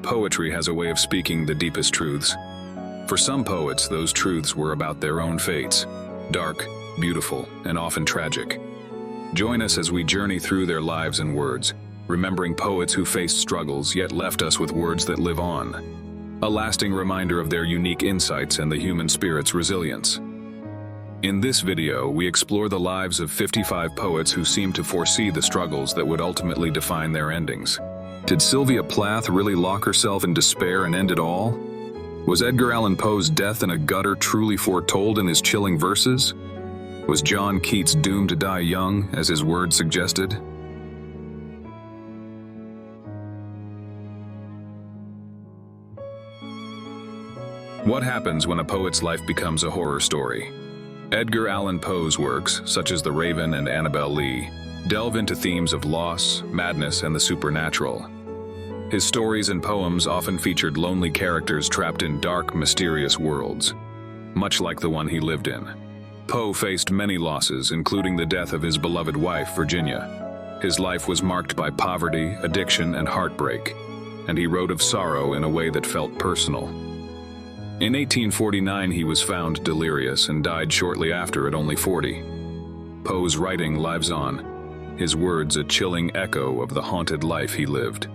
Poetry has a way of speaking the deepest truths. For some poets, those truths were about their own fates, dark, beautiful, and often tragic. Join us as we journey through their lives and words, remembering poets who faced struggles yet left us with words that live on. A lasting reminder of their unique insights and the human spirit's resilience. In this video, we explore the lives of 55 poets who seemed to foresee the struggles that would ultimately define their endings. Did Sylvia Plath really lock herself in despair and end it all? Was Edgar Allan Poe's death in a gutter truly foretold in his chilling verses? Was John Keats doomed to die young, as his words suggested? What happens when a poet's life becomes a horror story? Edgar Allan Poe's works, such as The Raven and Annabel Lee, delve into themes of loss, madness, and the supernatural. His stories and poems often featured lonely characters trapped in dark, mysterious worlds, much like the one he lived in. Poe faced many losses, including the death of his beloved wife, Virginia. His life was marked by poverty, addiction, and heartbreak, and he wrote of sorrow in a way that felt personal. In 1849, he was found delirious and died shortly after at only 40. Poe's writing lives on, his words a chilling echo of the haunted life he lived.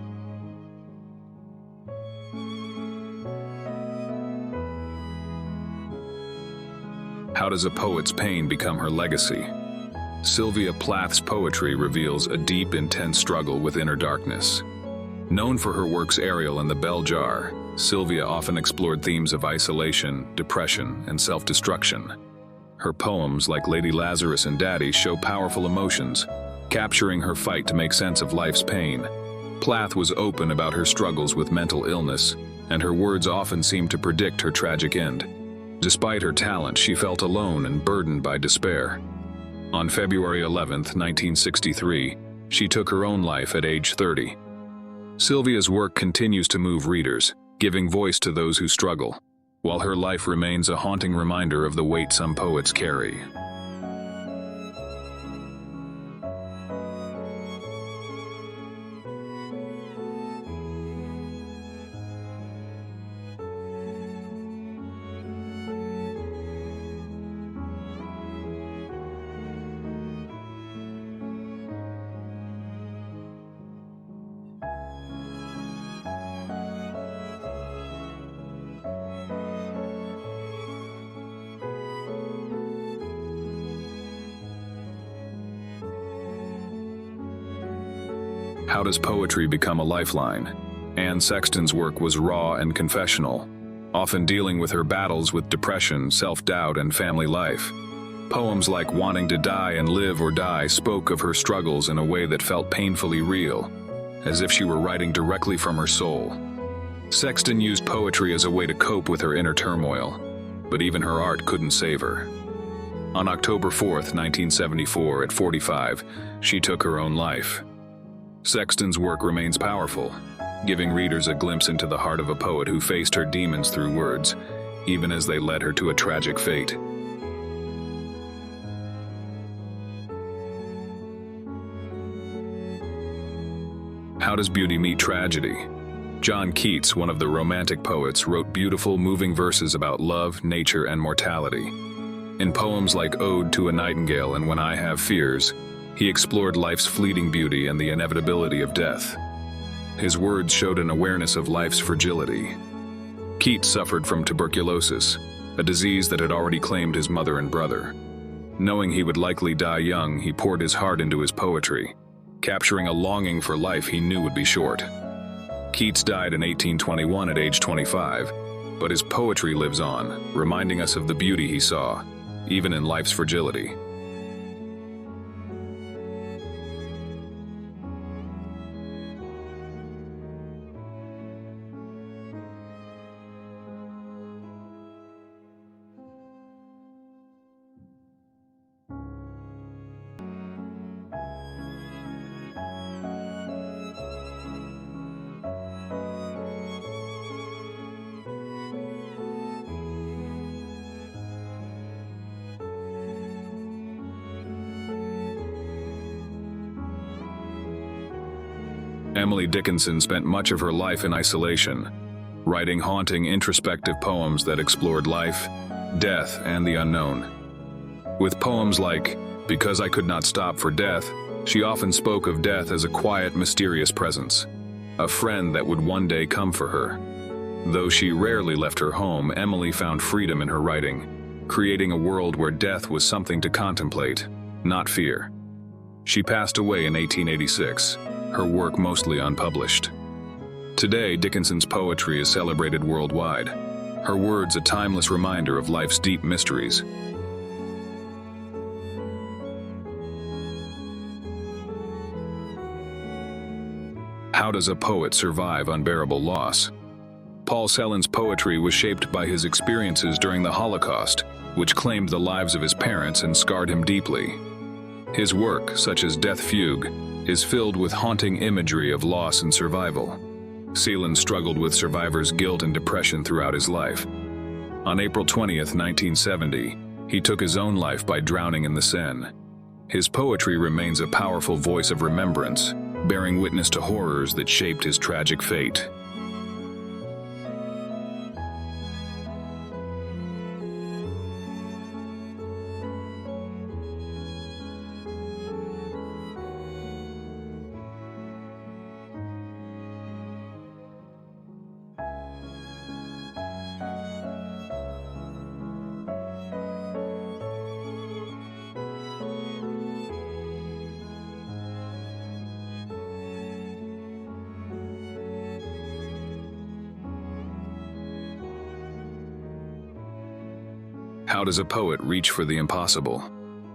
How does a poet's pain become her legacy? Sylvia Plath's poetry reveals a deep, intense struggle with inner darkness. Known for her works Ariel and the Bell Jar, Sylvia often explored themes of isolation, depression, and self-destruction. Her poems, like Lady Lazarus and Daddy, show powerful emotions, capturing her fight to make sense of life's pain. Plath was open about her struggles with mental illness, and her words often seemed to predict her tragic end. Despite her talent, she felt alone and burdened by despair. On February 11, 1963, she took her own life at age 30. Sylvia's work continues to move readers, giving voice to those who struggle, while her life remains a haunting reminder of the weight some poets carry. How does poetry become a lifeline? Anne Sexton's work was raw and confessional, often dealing with her battles with depression, self-doubt, and family life. Poems like Wanting to Die and Live or Die spoke of her struggles in a way that felt painfully real, as if she were writing directly from her soul. Sexton used poetry as a way to cope with her inner turmoil, but even her art couldn't save her. On October 4, 1974, at 45, she took her own life. Sexton's work remains powerful, giving readers a glimpse into the heart of a poet who faced her demons through words, even as they led her to a tragic fate. How does beauty meet tragedy? John Keats, one of the Romantic poets, wrote beautiful, moving verses about love, nature, and mortality. In poems like Ode to a Nightingale and When I Have Fears, he explored life's fleeting beauty and the inevitability of death. His words showed an awareness of life's fragility. Keats suffered from tuberculosis, a disease that had already claimed his mother and brother. Knowing he would likely die young, he poured his heart into his poetry, capturing a longing for life he knew would be short. Keats died in 1821 at age 25, but his poetry lives on, reminding us of the beauty he saw, even in life's fragility. Emily Dickinson spent much of her life in isolation, writing haunting, introspective poems that explored life, death, and the unknown. With poems like "Because I Could Not Stop for Death," she often spoke of death as a quiet, mysterious presence, a friend that would one day come for her. Though she rarely left her home, Emily found freedom in her writing, creating a world where death was something to contemplate, not fear. She passed away in 1886, her work mostly unpublished. Today, Dickinson's poetry is celebrated worldwide, her words a timeless reminder of life's deep mysteries. How does a poet survive unbearable loss? Paul Celan's poetry was shaped by his experiences during the Holocaust, which claimed the lives of his parents and scarred him deeply. His work, such as Death Fugue, is filled with haunting imagery of loss and survival. Celan struggled with survivor's guilt and depression throughout his life. On April 20th, 1970, he took his own life by drowning in the Seine. His poetry remains a powerful voice of remembrance, bearing witness to horrors that shaped his tragic fate. How does a poet reach for the impossible?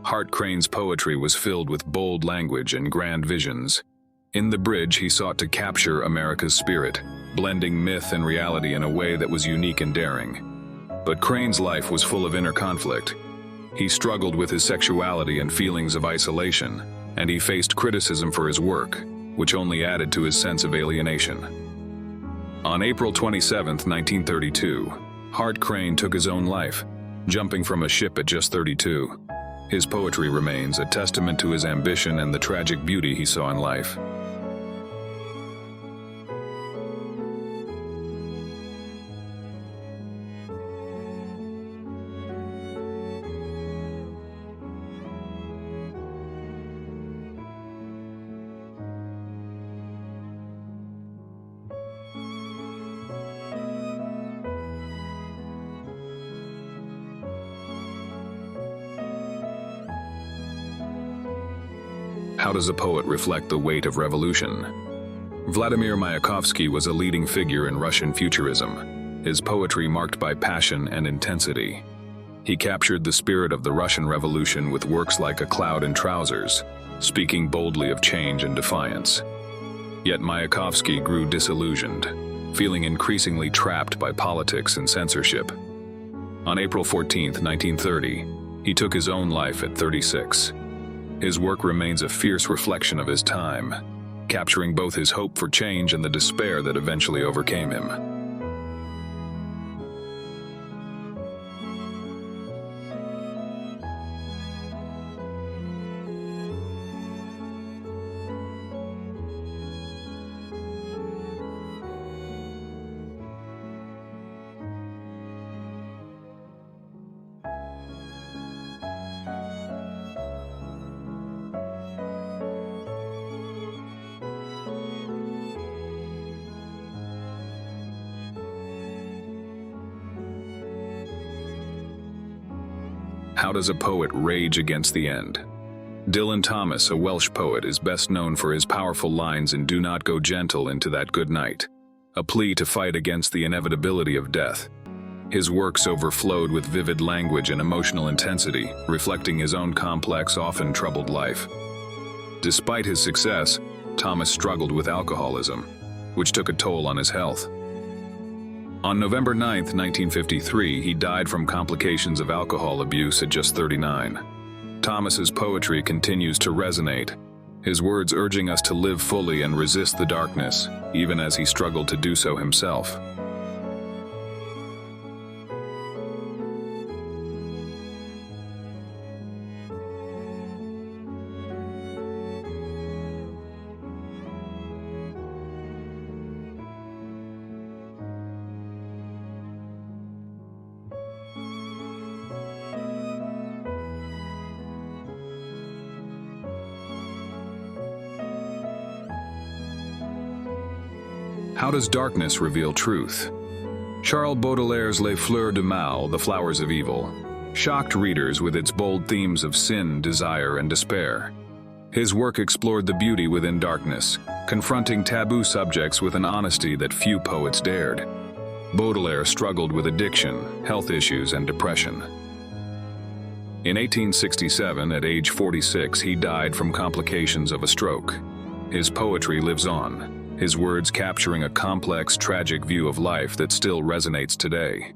Hart Crane's poetry was filled with bold language and grand visions. In The Bridge, he sought to capture America's spirit, blending myth and reality in a way that was unique and daring. But Crane's life was full of inner conflict. He struggled with his sexuality and feelings of isolation, and he faced criticism for his work, which only added to his sense of alienation. On April 27, 1932, Hart Crane took his own life, jumping from a ship at just 32. His poetry remains a testament to his ambition and the tragic beauty he saw in life. How does a poet reflect the weight of revolution? Vladimir Mayakovsky was a leading figure in Russian futurism, his poetry marked by passion and intensity. He captured the spirit of the Russian Revolution with works like A Cloud in Trousers, speaking boldly of change and defiance. Yet Mayakovsky grew disillusioned, feeling increasingly trapped by politics and censorship. On April 14, 1930, he took his own life at 36. His work remains a fierce reflection of his time, capturing both his hope for change and the despair that eventually overcame him. How does a poet rage against the end? Dylan Thomas, a Welsh poet, is best known for his powerful lines in Do Not Go Gentle Into That Good Night, a plea to fight against the inevitability of death. His works overflowed with vivid language and emotional intensity, reflecting his own complex, often troubled life. Despite his success, Thomas struggled with alcoholism, which took a toll on his health. On November 9, 1953, he died from complications of alcohol abuse at just 39. Thomas's poetry continues to resonate, his words urging us to live fully and resist the darkness, even as he struggled to do so himself. How does darkness reveal truth? Charles Baudelaire's Les Fleurs du Mal, The Flowers of Evil, shocked readers with its bold themes of sin, desire, and despair. His work explored the beauty within darkness, confronting taboo subjects with an honesty that few poets dared. Baudelaire struggled with addiction, health issues, and depression. In 1867, at age 46, he died from complications of a stroke. His poetry lives on, his words capturing a complex, tragic view of life that still resonates today.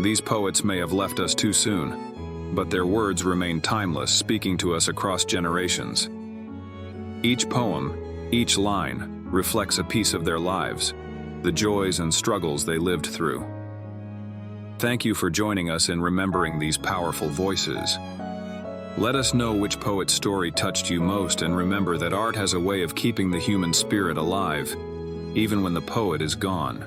These poets may have left us too soon, but their words remain timeless, speaking to us across generations. Each poem, each line, reflects a piece of their lives, the joys and struggles they lived through. Thank you for joining us in remembering these powerful voices. Let us know which poet's story touched you most, and remember that art has a way of keeping the human spirit alive, even when the poet is gone.